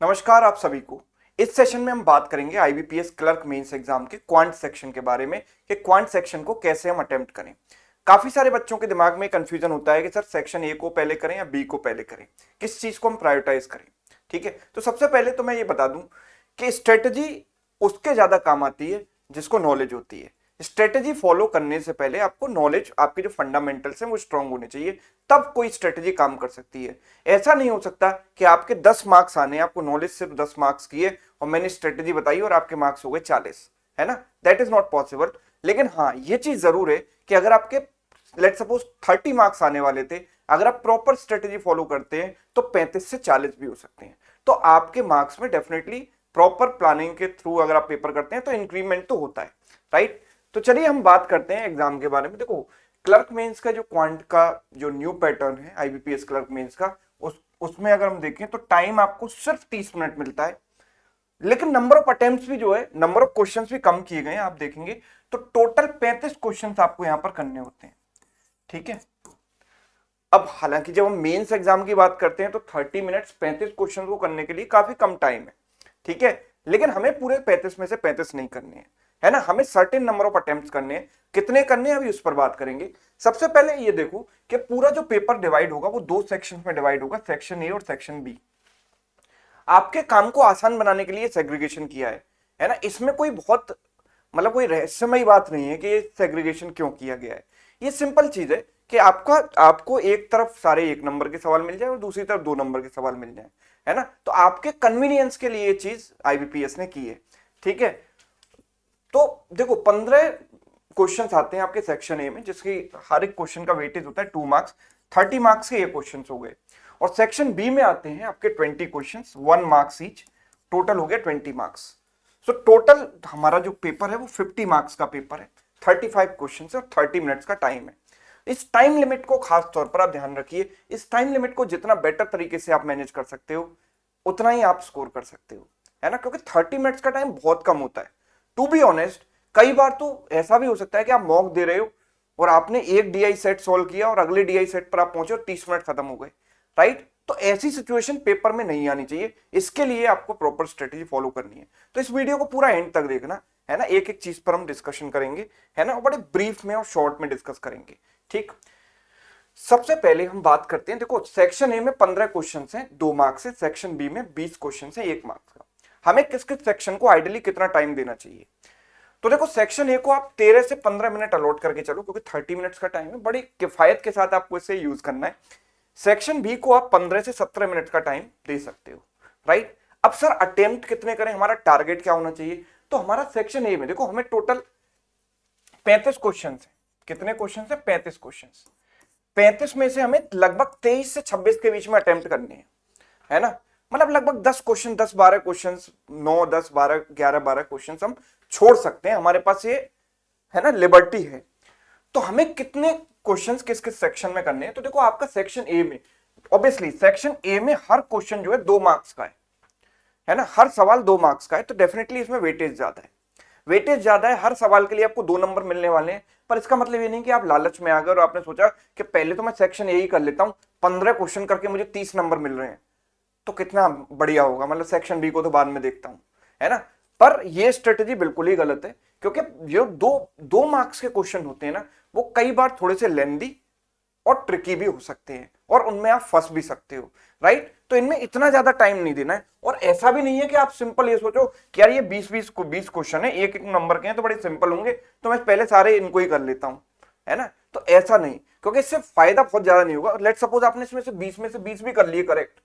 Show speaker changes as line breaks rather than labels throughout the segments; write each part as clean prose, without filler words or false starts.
नमस्कार आप सभी को। इस सेशन में हम बात करेंगे आईबीपीएस क्लर्क मेंस एग्जाम के क्वांट सेक्शन के बारे में कि क्वांट सेक्शन को कैसे हम अटेम्प्ट करें। काफी सारे बच्चों के दिमाग में कंफ्यूजन होता है कि सर सेक्शन ए को पहले करें या बी को पहले करें, किस चीज को हम प्रायोरिटाइज करें। ठीक है, तो सबसे पहले तो मैं ये बता दूं कि स्ट्रेटजी उसके ज्यादा काम आती है जिसको नॉलेज होती है। स्ट्रेटजी फॉलो करने से पहले आपको नॉलेज, आपके जो फंडामेंटल्स हैं वो स्ट्रांग होने चाहिए, तब कोई स्ट्रेटजी काम कर सकती है। ऐसा नहीं हो सकता कि आपके 10 मार्क्स आने, आपको नॉलेज सिर्फ 10 मार्क्स किए और मैंने स्ट्रेटजी बताई और आपके मार्क्स हो गए 40, है ना। That is not possible. लेकिन हाँ, ये चीज जरूर है कि अगर आपके लेट सपोज 30 मार्क्स आने वाले थे, अगर आप प्रॉपर स्ट्रेटजी फॉलो करते हैं तो 35 से 40 भी हो सकते हैं। तो आपके मार्क्स में डेफिनेटली प्रॉपर प्लानिंग के थ्रू अगर आप पेपर करते हैं तो इंक्रीमेंट तो होता है, राइट। तो चलिए हम बात करते हैं एग्जाम के बारे में। देखो, क्लर्क मेंस का जो क्वांट का जो न्यू पैटर्न है आईबीपीएस क्लर्क मेंस का, उसमें अगर हम देखें तो टाइम आपको सिर्फ 30 मिनट मिलता है। लेकिन नंबर ऑफ अटेम्प्ट्स भी जो है, नंबर ऑफ क्वेश्चंस भी कम किए गए हैं। आप देखेंगे तो टोटल 35 क्वेश्चंस आपको यहां पर करने होते हैं। ठीक है, अब हालांकि जब हम मेंस एग्जाम की बात करते हैं तो 30 मिनट्स 35 क्वेश्चन को करने के लिए काफी कम टाइम है। ठीक है, लेकिन हमें पूरे 35 में से 35 नहीं करने हैं, है ना। हमें सर्टेन नंबर ऑफ अटेम्प्ट्स करने हैं। कितने करने हैं अभी उस पर बात करेंगे। सबसे पहले ये देखो कि पूरा जो पेपर डिवाइड होगा वो दो सेक्शंस में डिवाइड होगा, सेक्शन ए और सेक्शन बी। आपके काम को आसान बनाने के लिए सेग्रीगेशन किया है ना। इसमें कोई बहुत मतलब कोई रहस्यमयी बात नहीं है कि ये सेग्रीगेशन क्यों किया गया है। ये सिंपल चीज है कि आपको एक तरफ सारे 1 नंबर के सवाल मिल जाए और दूसरी तरफ 2 नंबर के सवाल मिल जाए, है ना। तो आपके कन्वीनियंस के लिए ये चीज आईबीपीएस ने की है। ठीक है, तो देखो 15 क्वेश्चन आते हैं आपके सेक्शन ए में, जिसकी हर एक क्वेश्चन का वेटेज होता है 2 मार्क्स। 30 मार्क्स के ये क्वेश्चन हो गए। और सेक्शन बी में आते हैं आपके 20 क्वेश्चन, 1 मार्क्स ईच। टोटल हो गया 20 मार्क्स। सो टोटल हमारा जो पेपर है वो 50 मार्क्स का पेपर है। 35 क्वेश्चन है और 30 मिनट्स का टाइम है। इस टाइम लिमिट को खास तौर पर आप ध्यान रखिए। इस टाइम लिमिट को जितना बेटर तरीके से आप मैनेज कर सकते हो उतना ही आप स्कोर कर सकते हो, है ना। क्योंकि 30 मिनट्स का टाइम बहुत कम होता है। टू बी ऑनेस्ट, कई बार तो ऐसा भी हो सकता है कि आप मॉक दे रहे हो और आपने एक डीआई सेट सॉल्व किया और अगले डीआई सेट पर आप पहुंचे और 30 मिनट खत्म हो गए, राइट। तो ऐसी सिचुएशन पेपर में नहीं आनी चाहिए। इसके लिए आपको प्रॉपर स्ट्रेटेजी फॉलो करनी है। तो इस वीडियो को पूरा एंड तक देखना, है ना। एक एक चीज पर हम डिस्कशन करेंगे, है ना, बड़े ब्रीफ में और शॉर्ट में डिस्कस करेंगे। ठीक, सबसे पहले हम बात करते हैं। देखो, सेक्शन ए में 15 क्वेश्चन हैं, 2 मार्क्स से। सेक्शन बी में 20 क्वेश्चन हैं, 1 मार्क्स का। हमें किस किस सेक्शन को आइडियली कितना टाइम देना चाहिए। तो देखो, सेक्शन ए को आप 13 से 15 मिनट अलॉट करके चलो, क्योंकि 30 मिनट्स का टाइम है। बड़ी किफायत के साथ आपको इसे यूज करना है। सेक्शन बी को आप 15 से 17 मिनट का टाइम दे सकते हो, राइट। अब सर अटेम्प्ट कितने करें, हमारा टारगेट क्या होना चाहिए। तो हमारा सेक्शन ए में देखो, हमें टोटल 35 क्वेश्चन है। कितने क्वेश्चन है, 35 क्वेश्चन। 35 में से हमें लगभग 23 से 26 के बीच में अटेम्प्ट करने हैं, है ना। मतलब लगभग 10 क्वेश्चन, 10-12 क्वेश्चन, 9, 10, 12, 11-12 क्वेश्चन हम छोड़ सकते हैं। हमारे पास ये, है ना, लिबर्टी है। तो हमें कितने क्वेश्चंस किस किस सेक्शन में करने हैं। तो देखो, आपका सेक्शन ए में ऑब्वियसली सेक्शन ए में हर क्वेश्चन जो है 2 मार्क्स का है ना। हर सवाल 2 मार्क्स का है, तो डेफिनेटली इसमें वेटेज ज्यादा है। वेटेज ज्यादा है, हर सवाल के लिए आपको 2 नंबर मिलने वाले हैं। पर इसका मतलब ये नहीं कि आप लालच में आ गए और आपने सोचा कि पहले तो मैं सेक्शन ए ही कर लेता हूं, 15 क्वेश्चन करके मुझे 30 नंबर मिल रहे हैं तो कितना बढ़िया होगा, मतलब सेक्शन बी को तो बाद में देखता हूं, है ना। पर यह स्ट्रेटेजी बिल्कुल ही गलत है, क्योंकि जो दो मार्क्स के क्वेश्चन होते हैं ना, वो कई बार थोड़े से लेंदी और ट्रिकी भी हो सकते हैं और उनमें आप फंस भी सकते हो, राइट। तो इनमें इतना ज्यादा टाइम नहीं देना है। और ऐसा भी नहीं है कि आप सिंपल ये सोचो कि यार ये 20 क्वेश्चन है, एक एक नंबर के हैं तो बड़े सिंपल होंगे, तो मैं पहले सारे इनको ही कर लेता हूं, है ना। तो ऐसा नहीं, क्योंकि इससे फायदा बहुत ज्यादा नहीं होगा। लेट सपोज आपने इसमें से 20 में से 20 भी कर लिए करेक्ट,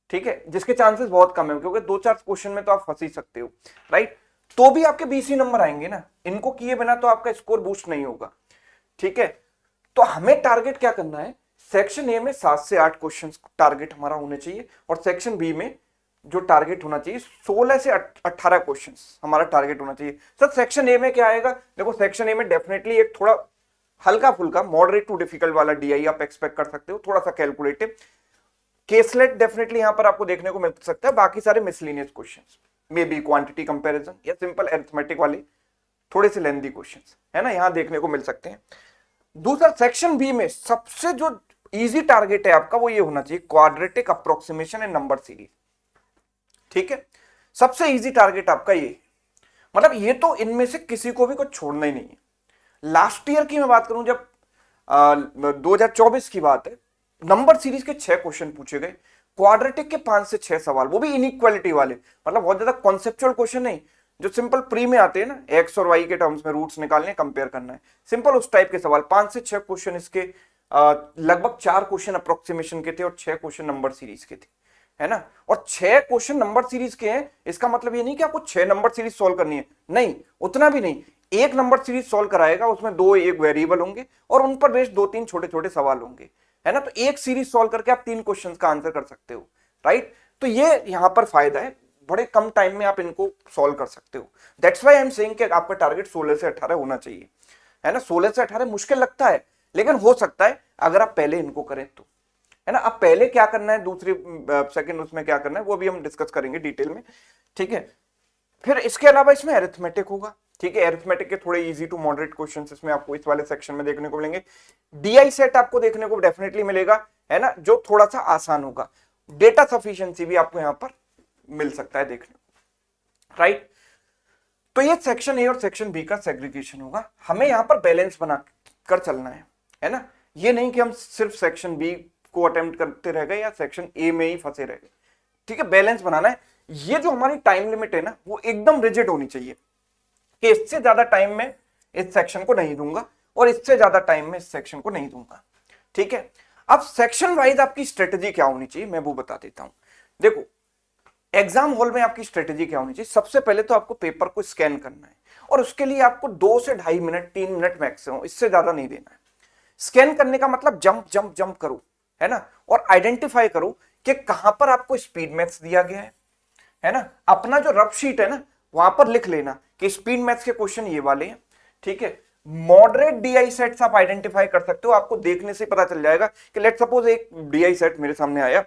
ठीक है, जिसके चांसेस बहुत कम है, क्योंकि 2-4 क्वेश्चन में तो आप फंस ही सकते हो, राइट। तो भी आपके 20 ही नंबर आएंगे ना, इनको किए बिना तो आपका स्कोर बूस्ट नहीं होगा। ठीक है, तो हमें टारगेट क्या करना है, सेक्शन ए में 7 से 8 क्वेश्चन टारगेट हमारा होने चाहिए और सेक्शन बी में जो टारगेट होना चाहिए 16 से 18 क्वेश्चन हमारा टारगेट होना चाहिए। सर सेक्शन ए में क्या आएगा, देखो सेक्शन ए में डेफिनेटली एक थोड़ा हल्का फुल्का मॉडरेट टू डिफिकल्ट वाला डीआई आप एक्सपेक्ट कर सकते हो, थोड़ा सा कैलकुलेटिव। केसलेट डेफिनेटली यहां पर आपको देखने को मिल सकता है। बाकी सारे miscellaneous questions, may be quantity comparison या सिंपल अरिथमेटिक वाले थोड़े से लेंदी क्वेश्चंस, है ना, यहां देखने को मिल सकते हैं। दूसरा, सेक्शन बी में सबसे जो इजी टारगेट है आपका वो ये होना चाहिए, quadratic approximation and number series. ठीक है, सबसे इजी टारगेट आपका ये, मतलब ये तो इनमें से किसी को भी कुछ छोड़ना ही नहीं है। लास्ट ईयर की मैं बात करूं, जब 2024 की बात है, नंबर सीरीज के 6 क्वेश्चन पूछे गए, क्वाड्रेटिक के 5 से 6 सवाल, वो भी इनइक्वालिटी वाले, मतलब बहुत ज्यादा कॉन्सेप्चुअल क्वेश्चन नहीं, जो सिंपल प्री में आते हैं ना, एक्स और वाई के टर्म्स में रूट्स निकालने, कंपेयर करना है, सिंपल उस टाइप के सवाल। 5 से 6 क्वेश्चन इसके, लगभग 4 क्वेश्चन अप्रोक्सीमेशन के थे और 6 क्वेश्चन नंबर सीरीज के थे, है ना। और 6 क्वेश्चन नंबर सीरीज के हैं, इसका मतलब ये नहीं कि आपको 6 नंबर सीरीज सॉल्व करनी है, नहीं, उतना भी नहीं। एक नंबर सीरीज सॉल्व कराएगा, उसमें 2 एक वेरिएबल होंगे और उन पर बेस्ड 2-3 छोटे छोटे सवाल होंगे, है ना। तो एक सीरीज सॉल्व करके आप 3 क्वेश्चंस का आंसर कर सकते हो, राइट। तो ये यहां पर फायदा है, बड़े कम टाइम में आप इनको सॉल्व कर सकते हो। That's why I am saying कि आपका टारगेट 16 से 18 होना चाहिए, है ना। 16 से 18 मुश्किल लगता है, लेकिन हो सकता है अगर आप पहले इनको करें तो, है ना। अब पहले क्या करना है, दूसरी सेकंड उसमें क्या करना है, वो भी हम डिस्कस करेंगे डिटेल में, ठीक है। फिर इसके अलावा इसमें अरिथमेटिक होगा, ठीक है। अरिथमेटिक के थोड़े इजी टू मॉडरेट क्वेश्चंस इसमें आपको इस वाले सेक्शन में देखने को मिलेंगे। डीआई सेट आपको देखने को डेफिनेटली मिलेगा, है ना, जो थोड़ा सा आसान होगा। डेटा सफिशिएंसी भी आपको यहां पर मिल सकता है देखने को, राइट। तो ये सेक्शन ए और सेक्शन बी का सेग्रीगेशन होगा, हमें यहां पर बैलेंस बना कर चलना है ना। ये नहीं कि हम सिर्फ सेक्शन बी को अटेम्प्ट करते रह गए या सेक्शन ए में ही फंसे रह गए, ठीक है, बैलेंस बनाना है। ये जो हमारी टाइम लिमिट है ना, वो एकदम रिजिड होनी चाहिए कि इससे ज्यादा टाइम में इस सेक्शन को नहीं दूंगा और इससे ज्यादा टाइम में इस सेक्शन को नहीं दूंगा, ठीक है। अब सेक्शन वाइज आपकी स्ट्रेटेजी क्या होनी चाहिए, मैं वो बता देता हूं। देखो, एग्जाम हॉल में आपकी स्ट्रेटेजी क्या होनी चाहिए, सबसे पहले तो आपको पेपर को स्कैन करना है और उसके लिए आपको 2 से 2.5 मिनट, 3 मिनट मैक्सिमम, इससे ज्यादा नहीं देना है। स्कैन करने का मतलब जंप जंप जंप करो, है ना, और आइडेंटिफाई करो कि कहां पर आपको स्पीड मैथ्स दिया गया है ना। अपना जो रफ शीट है ना, वहां पर लिख लेना कि स्पीड मैथ्स के क्वेश्चन ये वाले हैं, ठीक है। मॉडरेट डीआई सेट्स आप आइडेंटिफाई कर सकते हो, आपको देखने से पता चल जाएगा कि लेट सपोज एक डीआई सेट मेरे सामने आया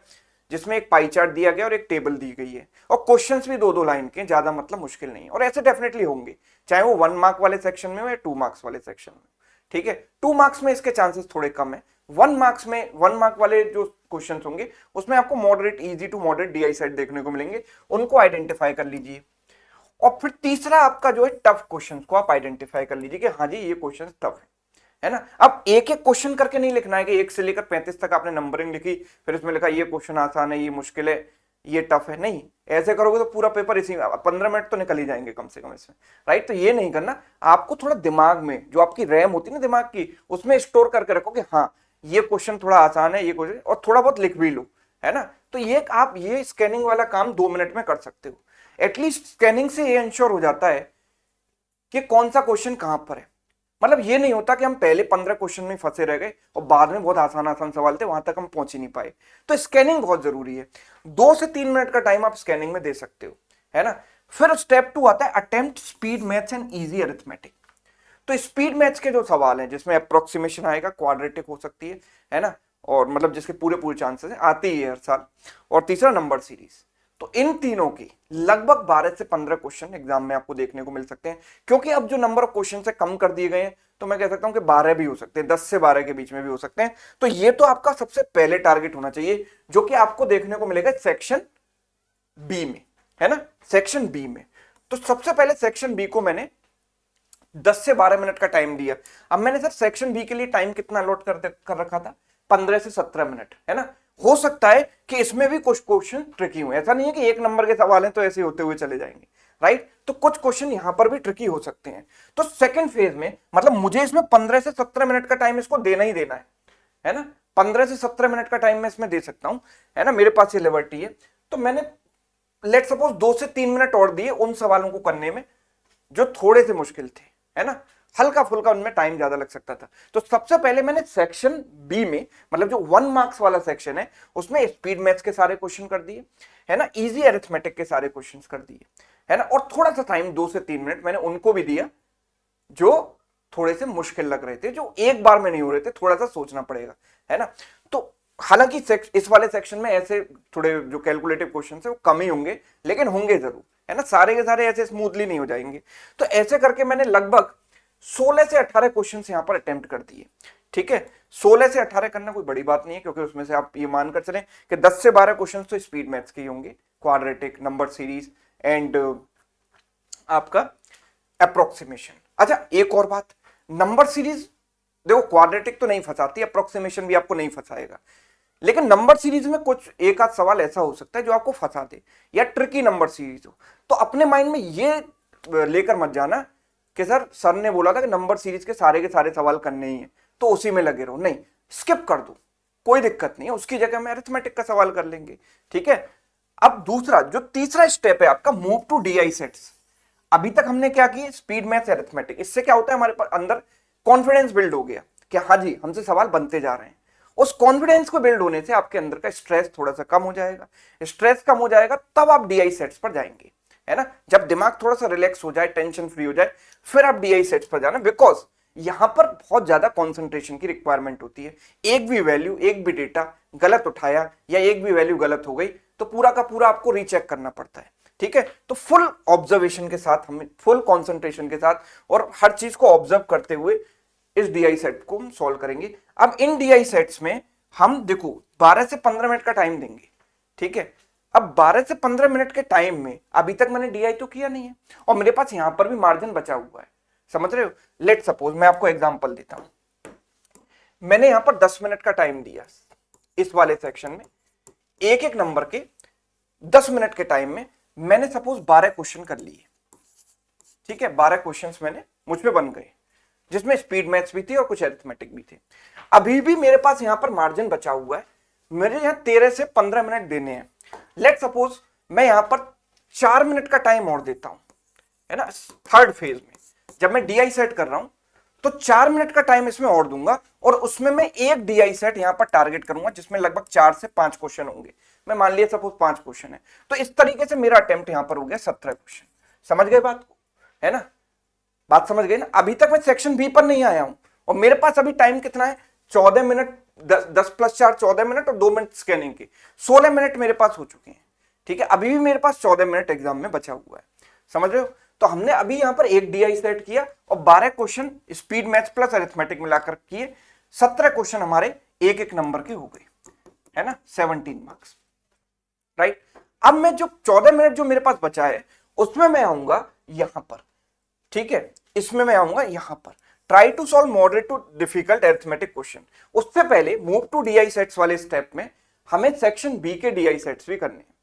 जिसमें एक पाई चार्ट दिया गया और एक टेबल दी गई है और क्वेश्चंस भी 2-2 लाइन के, ज्यादा मतलब मुश्किल नहीं है, और ऐसे डेफिनेटली होंगे, चाहे वो 1 मार्क वाले सेक्शन में हो या 2 मार्क्स वाले सेक्शन में, ठीक है। 2 मार्क्स में इसके चांसेस थोड़े कम है, 1 मार्क्स में, 1 मार्क वाले जो क्वेश्चंस होंगे उसमें आपको moderate, easy to moderate DI set देखने को मिलेंगे, उनको आइडेंटिफाई कर लीजिए। और फिर तीसरा आपका जो है टफ क्वेश्चंस को आप आइडेंटिफाई कर लीजिए कि हाँ जी ये क्वेश्चन टफ है ना। अब एक एक क्वेश्चन करके नहीं लिखना है कि 1 से लेकर 35 तक आपने नंबरिंग लिखी, फिर उसमें लिखा ये क्वेश्चन आसान है, ये मुश्किल है, ये टफ है, नहीं, ऐसे करोगे तो पूरा पेपर इसी 15 मिनट तो निकल ही जाएंगे कम से कम इसमें, राइट। तो ये नहीं करना, आपको थोड़ा दिमाग में, जो आपकी रैम होती है ना दिमाग की, उसमें स्टोर करके रखो कि हाँ ये क्वेश्चन थोड़ा आसान है, ये क्वेश्चन, और थोड़ा बहुत लिख भी लो, है ना। तो ये आप ये स्कैनिंग वाला काम 2 मिनट में कर सकते हो। एटलीस्ट स्कैनिंग से ये इंश्योर हो जाता है कि कौन सा क्वेश्चन कहां पर है। मतलब ये नहीं होता कि हम पहले 15 क्वेश्चन में फंसे रह गए और बाद में बहुत आसान आसान सवाल थे, वहां तक हम पहुंच ही नहीं पाए। तो स्कैनिंग बहुत जरूरी है, 2 से 3 मिनट का टाइम आप स्कैनिंग में दे सकते हो, है ना। फिर स्टेप 2 आता है attempt speed maths and easy arithmetic. तो स्पीड मैथ्स के जो सवाल हैं जिसमें अप्रोक्सीमेशन आएगा, क्वाड्रेटिक हो सकती है ना, और मतलब जिसके पूरे पूरे चांसेस है, आती ही है हर साल, और तीसरा नंबर सीरीज। तो इन तीनों की लगभग 12 से 15 क्वेश्चन एग्जाम में आपको देखने को मिल सकते हैं, क्योंकि अब जो नंबर ऑफ क्वेश्चन से कम कर दिए गए हैं, तो मैं कह सकता हूं कि 12 भी हो सकते हैं, 10 से 12 के बीच में भी हो सकते हैं। तो ये तो आपका सबसे पहले टारगेट होना चाहिए, जो कि आपको देखने को मिलेगा सेक्शन बी में, है ना, सेक्शन बी में। तो सबसे पहले सेक्शन बी को मैंने 10 से 12 मिनट का टाइम दिया। अब मैंने सर सेक्शन बी के लिए टाइम कितना अलॉट कर रखा था, 15 से 17 मिनट, है ना। हो सकता है कि इसमें भी कुछ क्वेश्चन ट्रिकी हुए, ऐसा नहीं है कि 1 नंबर के सवाल हैं तो ऐसे होते हुए चले जाएंगे, राइट। तो कुछ क्वेश्चन यहां पर भी ट्रिकी हो सकते हैं। तो सेकंड फेज में मतलब मुझे इसमें 15 से 17 मिनट का टाइम इसको देना ही देना है ना। 15 से 17 मिनट का टाइम मैं इसमें दे सकता हूं, है ना, मेरे पास ये लिबर्टी है। तो मैंने लेट सपोज 2 से 3 मिनट और दिए उन सवालों को करने में जो थोड़े से मुश्किल थे, है ना, हल्का फुल्का उनमें टाइम ज्यादा लग सकता था। तो सबसे पहले मैंने सेक्शन बी में, मतलब जो 1 मार्क्स वाला सेक्शन है, उसमें स्पीड मैथ्स के सारे क्वेश्चन कर दिए, है ना, इजी अरिथमेटिक के सारे क्वेश्चन कर दिए, है ना, और थोड़ा सा टाइम 2 से 3 मिनट मैंने उनको भी दिया जो थोड़े से मुश्किल लग रहे थे, जो एक बार में नहीं हो रहे थे, थोड़ा सा सोचना पड़ेगा, है ना। तो हालांकि इस वाले सेक्शन में ऐसे थोड़े जो कैलकुलेटिव क्वेश्चन है वो कम ही होंगे, लेकिन होंगे जरूर, है ना, सारे के सारे ऐसे स्मूथली नहीं हो जाएंगे। तो ऐसे करके मैंने लगभग 16 से 18 क्वेश्चन यहां पर अटेम्प्ट कर दिए, ठीक है। 16 से 18 करना कोई बड़ी बात नहीं है, क्योंकि उसमें से आप ये मानकर चलें कि 10 से 12 क्वेश्चन तो स्पीड मैथ्स के ही होंगे, क्वाड्रेटिक, नंबर सीरीज एंड आपका अप्रोक्सीमेशन। अच्छा एक और बात, नंबर सीरीज देखो क्वाड्रेटिक तो नहीं फंसाती, अप्रोक्सीमेशन भी आपको नहीं फंसाएगा, लेकिन नंबर सीरीज में कुछ एक आध सवाल ऐसा हो सकता है जो आपको फंसा दे, या ट्रिकी नंबर सीरीज हो। तो अपने माइंड में ये लेकर मत जाना कि सर ने बोला था कि नंबर सीरीज के सारे सवाल करने ही है तो उसी में लगे रहो, नहीं, स्किप कर दो, कोई दिक्कत नहीं है, उसकी जगह में अरिथमेटिक का सवाल कर लेंगे, ठीक है। अब दूसरा जो तीसरा स्टेप है आपका, मूव टू डीआई सेट्स। अभी तक हमने क्या किया, स्पीड मैथ्स, अरिथमेटिक। इससे क्या होता है, हमारे पास अंदर कॉन्फिडेंस बिल्ड हो गया कि हाँ जी हमसे सवाल बनते जा रहे हैं। उस कॉन्फिडेंस को बिल्ड होने से आपके अंदर का स्ट्रेस थोड़ा सा कम हो जाएगा, स्ट्रेस कम हो जाएगा तब आप डीआई सेट्स पर जाएंगे, है ना। जब दिमाग थोड़ा सा रिलैक्स हो जाए, टेंशन फ्री हो जाए, फिर आप डीआई सेट्स पर जाना, बिकॉज यहां पर बहुत ज्यादा कंसंट्रेशन की रिक्वायरमेंट होती है। एक भी वैल्यू, एक भी डेटा गलत उठाया या एक भी वैल्यू गलत हो गई तो पूरा का पूरा आपको रीचेक करना पड़ता है, ठीक है। तो फुल ऑब्जर्वेशन के साथ, हमें फुल कंसंट्रेशन के साथ और हर चीज को ऑब्जर्व करते हुए इस डीआई सेट को हम सॉल्व करेंगे। अब इन डीआई सेट्स में हम देखो 12 से 15 मिनट का टाइम देंगे, ठीक है। अब 12 से 15 मिनट के टाइम में अभी तक मैंने डीआई तो किया नहीं है और मेरे पास यहां पर भी मार्जिन बचा हुआ है, समझ रहे हो। लेट सपोज मैं आपको एग्जांपल देता हूं, मैंने यहां पर 10 मिनट का टाइम दिया इस वाले सेक्शन में, एक एक नंबर के 10 मिनट के टाइम में मैंने सपोज 12 क्वेश्चन कर लिए, ठीक है। 12 क्वेश्चंस मैंने मुझ पे बन गए, जिसमें स्पीड मैथ्स भी थी और कुछ अरिथमेटिक भी थे। अभी भी मेरे पास यहां पर मार्जिन बचा हुआ है, मेरे यहां 13 से 15 मिनट देने हैं। लेट सपोज मैं यहां पर 4 मिनट का टाइम और देता हूं, है ना। थर्ड फेज में जब मैं डीआई सेट कर रहा हूं तो 4 मिनट का टाइम इसमें और दूंगा और उसमें मैं एक डीआई सेट यहां पर टारगेट करूंगा जिसमें लगभग 4 से 5 क्वेश्चन होंगे। मैं मान लिया सपोज 5 क्वेश्चन है, तो इस तरीके से मेरा अटेम्प्ट यहां पर हो गया 17 क्वेश्चन। समझ गए बात को, है ना, बात समझ गए ना। अभी तक मैं सेक्शन बी पर नहीं आया हूं और मेरे पास अभी टाइम कितना है, 14 मिनट, 10 + 4 14 मिनट और 2 मिनट स्कैनिंग के, 16 मिनट मेरे पास हो चुके हैं, ठीक है। अभी भी मेरे पास 14 मिनट एग्जाम में बचा हुआ है, समझ रहे हो। तो हमने अभी यहां पर एक डीआई सेट किया और 12 question speed maths plus arithmetic मिलाकर किए, 17 क्वेश्चन हमारे एक एक नंबर के हो गए, है ना, 17 मार्क्स, राइट। अब मैं जो 14 मिनट जो मेरे पास बचा है उसमें मैं आऊंगा यहां पर, ठीक है, इसमें मैं आऊंगा यहां पर, try to solve moderate to difficult arithmetic question. उससे पहले मूव टू डीआई सेट्स वाले स्टेप में हमें सेक्शन बी के डीआई सेट्स भी करने हैं।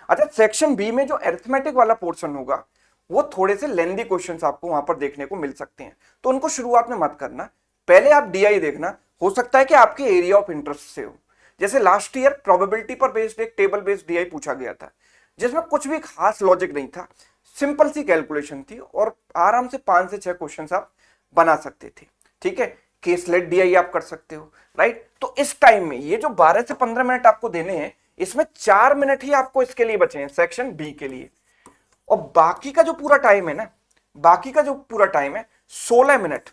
अच्छा, सेक्शन बी में जो अरिथमेटिक वाला पोर्शन होगा वो थोड़े से लेंदी क्वेश्चंस आपको वहां पर देखने को मिल सकते हैं, तो उनको शुरुआत में मत करना, पहले आप डीआई देखना। हो सकता है कि आपके एरिया ऑफ इंटरेस्ट से हो, जैसे लास्ट ईयर प्रोबेबिलिटी पर बेस्ड एक टेबल बेस्ड डीआई पूछा गया था जिसमें कुछ भी खास लॉजिक नहीं था, सिंपल सी कैलकुलेशन थी और आराम से 5 से 6 क्वेश्चन आप बना सकते थे, ठीक है। केसलेट डीआई आप कर सकते हो, राइट। तो इस टाइम में ये जो 12 से 15 मिनट आपको देने हैं, इसमें 4 मिनट ही आपको इसके लिए बचे हैं, सेक्शन बी के लिए, और बाकी का जो पूरा टाइम है ना, बाकी का जो पूरा टाइम है 16 मिनट,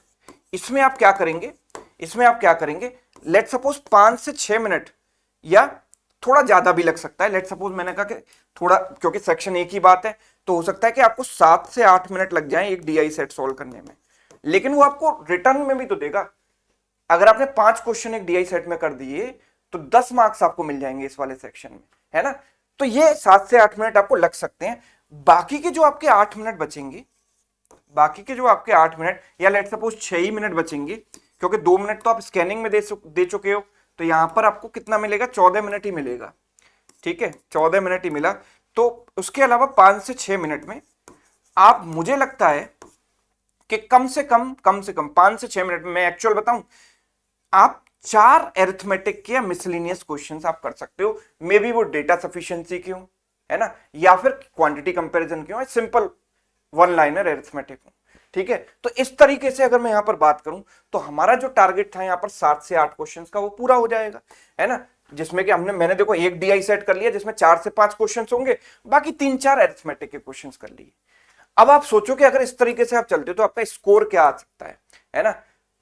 इसमें आप क्या करेंगे, इसमें आप क्या करेंगे, लेट सपोज 5 से 6 मिनट या थोड़ा ज्यादा भी लग सकता है। लेट सपोज मैंने कहा कि थोड़ा, क्योंकि सेक्शन एक ही बात है तो हो सकता है कि आपको 7 से 8 मिनट लग जाए एक डीआई सेट सॉल्व करने में, लेकिन वो आपको रिटर्न में भी तो देगा। अगर आपने 5 क्वेश्चन एक डीआई सेट में कर दिए तो 10 मार्क्स आपको मिल जाएंगे इस वाले सेक्शन में, है ना। तो ये 7 से 8 मिनट आपको लग सकते हैं। बाकी के जो आपके 8 मिनट बचेंगे, बाकी के जो आपके 8 मिनट या लेट सपोज 6 ही मिनट बचेंगे, क्योंकि 2 मिनट तो आप स्कैनिंग में दे चुके हो, तो यहां पर आपको कितना मिलेगा, 14 मिनट ही मिलेगा, ठीक है, 14 मिनट ही मिला। तो उसके अलावा 5 से 6 मिनट में आप, मुझे लगता है कि कम से कम 5 से 6 मिनट में, मैं एक्चुअल बताऊं, आप 4 अरिथमेटिक के या मिसलिनियस क्वेश्चंस आप कर सकते हो। मे बी वो डेटा सफिशिएंसी क्यों, है ना, या फिर क्वांटिटी कंपैरिजन क्यों, है सिंपल वन लाइनर अरिथमेटिक हो, ठीक है। तो इस तरीके से अगर मैं यहां पर बात करूं तो हमारा जो टारगेट था यहां पर 7 से 8 क्वेश्चंस का वो पूरा हो जाएगा, है ना। जिसमें कि मैंने देखो एक डीआई सेट कर लिया जिसमें 4 से 5 क्वेश्चंस होंगे, बाकी 3-4 अरिथमेटिक के क्वेश्चंस कर लिए। अब आप सोचो कि अगर इस तरीके से आप चलते हो तो आपका स्कोर क्या आ सकता है ना,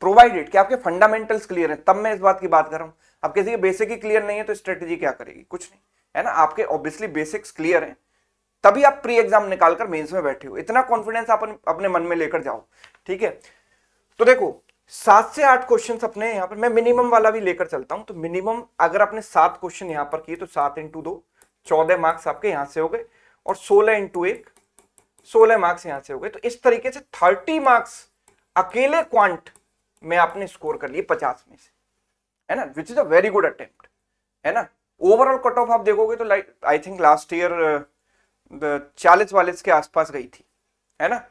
प्रोवाइडेड कि आपके फंडामेंटल्स क्लियर है, तब मैं इस बात की बात कर रहा हूं। अब किसी के बेसिक ही क्लियर नहीं है तो स्ट्रेटेजी क्या करेगी, कुछ नहीं, है ना। आपके ऑब्वियसली बेसिक्स क्लियर हैं, तभी आप प्री एग्जाम निकालकर मेंस में बैठे हो, इतना कॉन्फिडेंस आप अपने मन में लेकर जाओ, ठीक है। तो देखो 7 से 8 क्वेश्चन अपने यहाँ पर, मैं मिनिमम वाला भी लेकर चलता हूं, तो मिनिमम अगर आपने 7 क्वेश्चन यहां पर किए तो 7 × 2 14 मार्क्स आपके यहां से हो गए और 16 इंटू 1 16 मार्क्स यहां से हो गए। तो इस तरीके से 30 मार्क्स अकेले क्वांट में आपने स्कोर कर लिए 50 में से, है ना, which is a very good attempt, है ना। ओवरऑल कट ऑफ आप देखोगे तो like I think last year 40-42 के आसपास गई थी, है ना।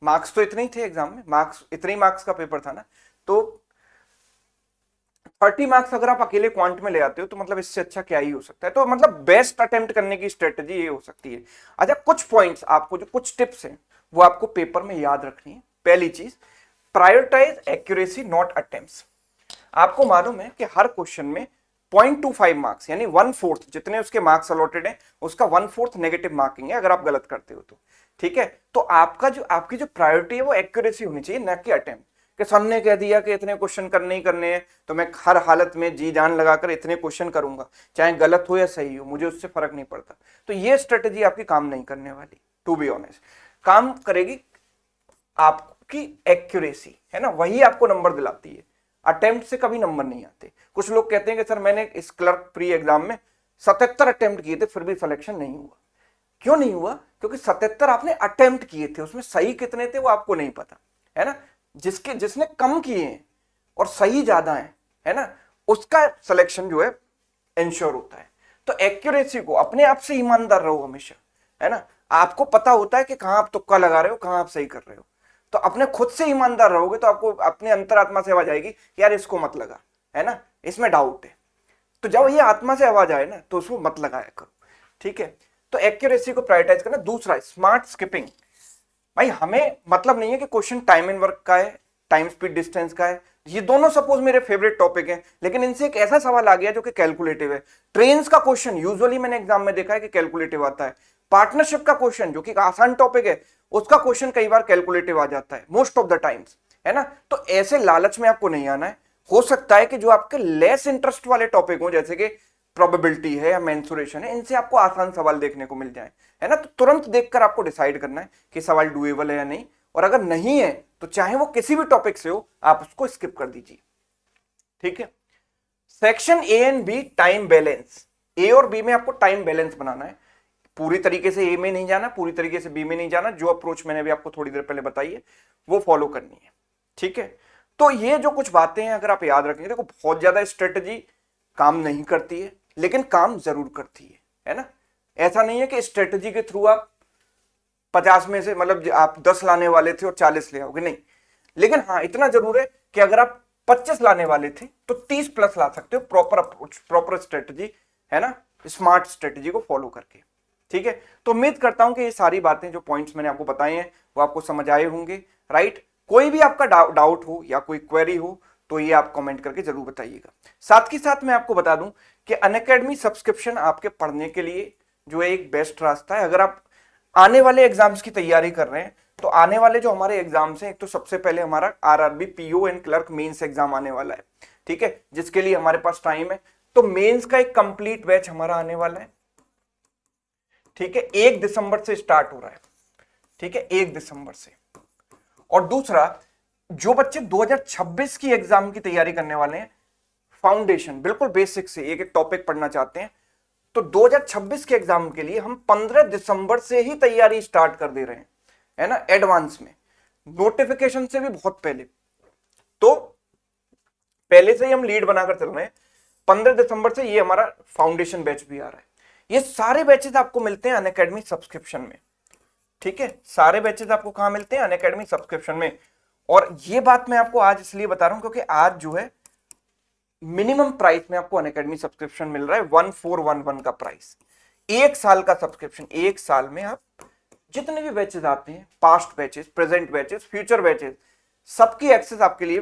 मार्क्स तो इतने ही थे एग्जाम में, मार्क्स इतने ही मार्क्स का पेपर था ना, तो 30 मार्क्स अगर आप अकेले क्वांट में ले आते हो तो मतलब इससे अच्छा क्या ही हो सकता है। तो मतलब बेस्ट अटेम्प्ट करने की स्ट्रेटेजी ये हो सकती है। अच्छा, कुछ पॉइंट्स आपको, जो कुछ टिप्स हैं वो आपको पेपर में याद रखनी है। पहली चीज, प्रायोरिटाइज एक्यूरेसी नॉट अटेम्प्ट्स। आपको मालूम है कि हर क्वेश्चन में 0.25 मार्क्स यानी 1/4 जितने उसके मार्क्स अलॉटेड है उसका 1/4 नेगेटिव मार्किंग है अगर आप गलत करते हो तो, ठीक है। तो आपकी जो प्रायोरिटी है वो एक्यूरेसी होनी चाहिए, न कि अटेम्प्ट। कि सर ने कह दिया कि इतने क्वेश्चन करने ही करने हैं तो मैं हर हालत में जी जान लगाकर इतने क्वेश्चन करूंगा, चाहे गलत हो या सही हो, मुझे उससे फर्क नहीं पड़ता। तो ये स्ट्रेटेजी आपकी काम नहीं करने वाली, टू बी ऑनेस्ट। काम करेगी आपकी एक्यूरेसी, है ना, वही आपको नंबर दिलाती है। अटेम्प्ट से कभी नंबर नहीं आते। कुछ लोग कहते हैं कि सर मैंने इस क्लर्क प्री एग्जाम में 77 अटेम्प्ट किए थे फिर भी सिलेक्शन नहीं हुआ। क्यों नहीं हुआ? क्योंकि 77 आपने अटेम्प्ट किए थे, उसमें सही कितने थे वो आपको नहीं पता, है ना। जिसने कम किए हैं और सही ज्यादा है ना, उसका सिलेक्शन जो है इंश्योर होता है। तो एक्यूरेसी को, अपने आप से ईमानदार रहो हमेशा, है ना। आपको पता होता है कि कहां आप तुक्का लगा रहे हो, कहां आप सही कर रहे हो। तो अपने खुद से ईमानदार रहोगे तो आपको अपने अंतरात्मा से आवाज आएगी कि यार इसको मत लगा, है ना, इसमें डाउट है। तो जब ये आत्मा से आवाज आए ना तो उसको मत लगाया करो, ठीक है। तो एक्यूरेसी को प्रायोरिटाइज करना। दूसरा, स्मार्ट स्किपिंग। भाई हमें मतलब नहीं है कि क्वेश्चन टाइम एंड वर्क का है, टाइम स्पीड डिस्टेंस का है, ये दोनों सपोज मेरे फेवरेट टॉपिक हैं, लेकिन इनसे एक ऐसा सवाल आ गया जो कि कैलकुलेटिव है। ट्रेन्स का क्वेश्चन यूजुअली मैंने एग्जाम में देखा है कि कैलकुलेटिव आता है। पार्टनरशिप का क्वेश्चन जो कि आसान टॉपिक है उसका क्वेश्चन कई बार कैलकुलेटिव आ जाता है, मोस्ट ऑफ द टाइम्स, है ना। तो ऐसे लालच में आपको नहीं आना है। हो सकता है कि जो आपके लेस इंटरेस्ट वाले टॉपिक हो, जैसे कि प्रोबेबिलिटी है या मेंसुरेशन है, इनसे आपको आसान सवाल देखने को मिल जाए, है ना। तो तुरंत देखकर आपको डिसाइड करना है कि सवाल डुएबल है या नहीं, और अगर नहीं है तो चाहे वो किसी भी टॉपिक से हो आप उसको स्किप कर दीजिए, ठीक है। Section A and B, time balance. A और बी में आपको टाइम बैलेंस बनाना है। पूरी तरीके से ए में नहीं जाना, पूरी तरीके से बी में नहीं जाना। जो अप्रोच मैंने भी आपको थोड़ी देर पहले बताई है वो फॉलो करनी है, ठीक है। तो ये जो कुछ बातें हैं अगर आप याद रखेंगे, देखो बहुत ज्यादा स्ट्रेटजी काम नहीं करती है लेकिन काम जरूर करती है ना। ऐसा नहीं है कि स्ट्रेटजी के थ्रू आप 50 में से मतलब आप 10 लाने वाले थे और 40 ले आओगे, नहीं। लेकिन हाँ इतना जरूर है कि अगर आप 25 लाने वाले थे तो 30 प्लस ला सकते हो, प्रॉपर अप्रोच, प्रॉपर स्ट्रेटजी, है ना, स्मार्ट स्ट्रेटजी को फॉलो करके, ठीक है। तो उम्मीद करता हूं कि ये सारी बातें जो पॉइंट्स मैंने आपको बताए हैं वो आपको समझ आए होंगे, राइट। कोई भी आपका डाउट हो या कोई क्वेरी हो तो ये आप कमेंट करके जरूर बताइएगा। साथ ही साथ मैं आपको बता दूं कि अनअकैडमी सब्सक्रिप्शन आपके पढ़ने के लिए जो है एक बेस्ट रास्ता है। अगर आप आने वाले एग्जाम्स की तैयारी कर रहे हैं तो आने वाले जो हमारे एग्जाम्स हैं, एक तो सबसे पहले हमारा RRB PO and clerk mains exam आने वाला है, ठीक है, जिसके लिए हमारे पास टाइम है। तो मेंस का एक कंप्लीट बैच हमारा आने वाला है, ठीक है, 1 दिसंबर से स्टार्ट हो रहा है, ठीक है, 1 दिसंबर से। और दूसरा, जो बच्चे 2026 की एग्जाम की तैयारी करने वाले हैं, फाउंडेशन बिल्कुल बेसिक से एक एक टॉपिक पढ़ना चाहते हैं, तो 2026 के एग्जाम के लिए हम 15 दिसंबर से ही तैयारी स्टार्ट कर दे रहे हैं, है ना, एडवांस में, नोटिफिकेशन से भी बहुत पहले। तो पहले से ही हम लीड बनाकर चल रहे हैं। 15 दिसंबर से ये हमारा फाउंडेशन बैच भी आ रहा है। ये सारे बैचेस आपको मिलते हैं अनअकैडमी सब्सक्रिप्शन में, ठीक है। सारे बैचेस आपको कहां मिलते हैं? अनअकैडमी सब्सक्रिप्शन में। और ये बात मैं आपको आज इसलिए बता रहा हूं क्योंकि आज जो है मिनिमम प्राइस में आपको अनअकैडमी सब्सक्रिप्शन मिल रहा है 1411 का प्राइस। 1 साल का सब्सक्रिप्शन, 1 साल में आप जितने भी बैचेस आते हैं, past batches, present batches, future batches, सबकी एक्सेस आपके लिए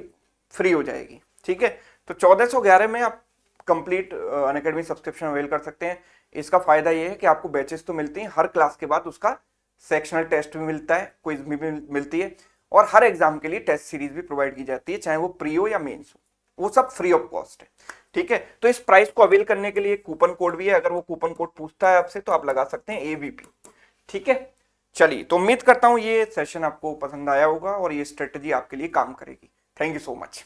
फ्री हो जाएगी, ठीक है। तो 1411 में आप कंप्लीट अनअकैडमी सब्सक्रिप्शन अवेल कर सकते हैं। इसका फायदा ये है कि आपको बैचेस तो मिलती हैं, हर क्लास के बाद उसका सेक्शनल टेस्ट भी मिलता है, क्विज भी मिलती है, और हर एग्जाम के लिए टेस्ट सीरीज भी प्रोवाइड की जाती है, चाहे वो प्री हो या मेंस हो, वो सब फ्री ऑफ कॉस्ट है, ठीक है। तो इस प्राइस को अवेल करने के लिए कूपन कोड भी है, अगर वो कूपन कोड पूछता है आपसे तो आप लगा सकते हैं AVP, ठीक है। चलिए, तो उम्मीद करता हूं ये सेशन आपको पसंद आया होगा और ये स्ट्रेटजी आपके लिए काम करेगी। Thank you so much.